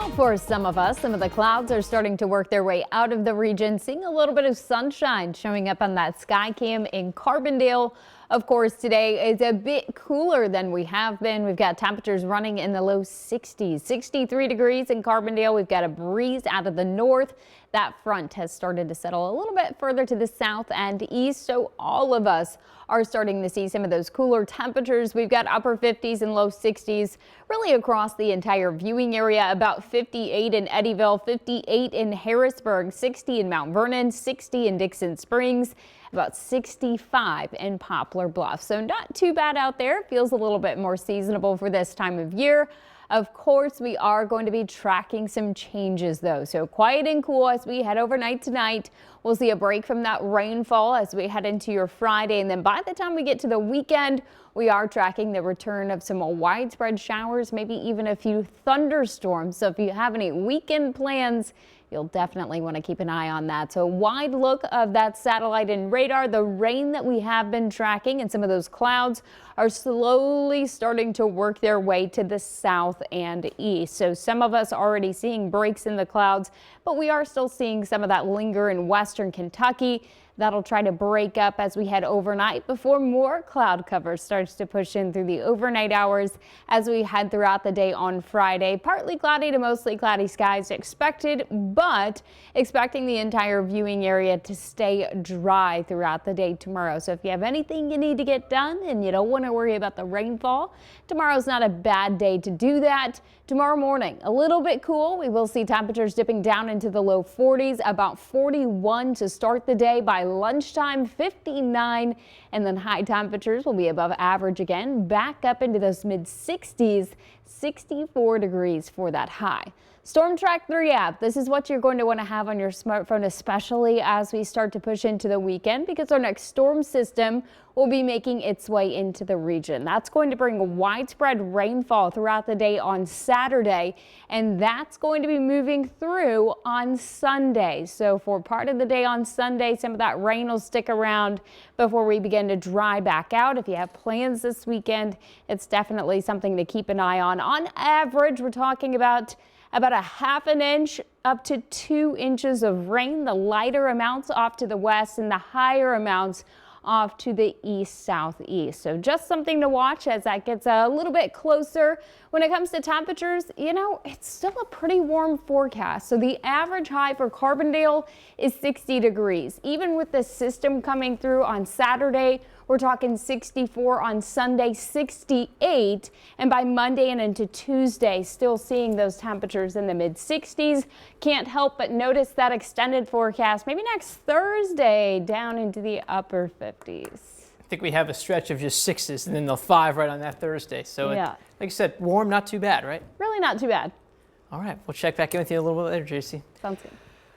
Well, for some of us, some of the clouds are starting to work their way out of the region, seeing a little bit of sunshine showing up on that sky cam in Carbondale. Of course, today is a bit cooler than we have been. We've got temperatures running in the low 60s, 63 degrees in Carbondale. We've got a breeze out of the north. That front has started to settle a little bit further to the south and east, so all of us are starting to see some of those cooler temperatures. We've got upper 50s and low 60s really across the entire viewing area. About 58 in Eddyville, 58 in Harrisburg, 60 in Mount Vernon, 60 in Dixon Springs, about 65 in Poplar Bluff. So not too bad out there. Feels a little bit more seasonable for this time of year. Of course, we are going to be tracking some changes though. So quiet and cool as we head overnight tonight. We'll see a break from that rainfall as we head into your Friday. And then by the time we get to the weekend, we are tracking the return of some widespread showers, maybe even a few thunderstorms. So if you have any weekend plans, you'll definitely want to keep an eye on that. So a wide look of that satellite and radar. The rain that we have been tracking and some of those clouds are slowly starting to work their way to the south and east. So some of us already seeing breaks in the clouds, but we are still seeing some of that linger in western Kentucky. That'll try to break up as we head overnight before more cloud cover starts to push in through the overnight hours as we head throughout the day on Friday. Partly cloudy to mostly cloudy skies expected, but expecting the entire viewing area to stay dry throughout the day tomorrow. So if you have anything you need to get done and you don't want to worry about the rainfall, tomorrow's not a bad day to do that. Tomorrow morning, a little bit cool. We will see temperatures dipping down into the low 40s, about 41 to start the day. By lunchtime, 59, and then high temperatures will be above average again, back up into those mid 60s, 64 degrees for that high. Storm Track 3 app. This is what you're going to want to have on your smartphone, especially as we start to push into the weekend, because our next storm system will be making its way into the region. That's going to bring widespread rainfall throughout the day on Saturday, and that's going to be moving through on Sunday. So for part of the day on Sunday, some of that rain will stick around before we begin to dry back out. If you have plans this weekend, it's definitely something to keep an eye on. On average, we're talking about a half an inch up to 2 inches of rain, the lighter amounts off to the west and the higher amounts off to the east southeast. So just something to watch as that gets a little bit closer. When it comes to temperatures, you know, it's still a pretty warm forecast. So the average high for Carbondale is 60 degrees. Even with the system coming through on Saturday, we're talking 64 on Sunday, 68, and by Monday and into Tuesday, still seeing those temperatures in the mid 60s. Can't help but notice that extended forecast, maybe next Thursday, down into the upper 50s. I think we have a stretch of just 6s and then the 5 right on that Thursday. So yeah, like I said, warm, not too bad, right? Really not too bad. All right, we'll check back in with you a little bit later, Jacie. Sounds good.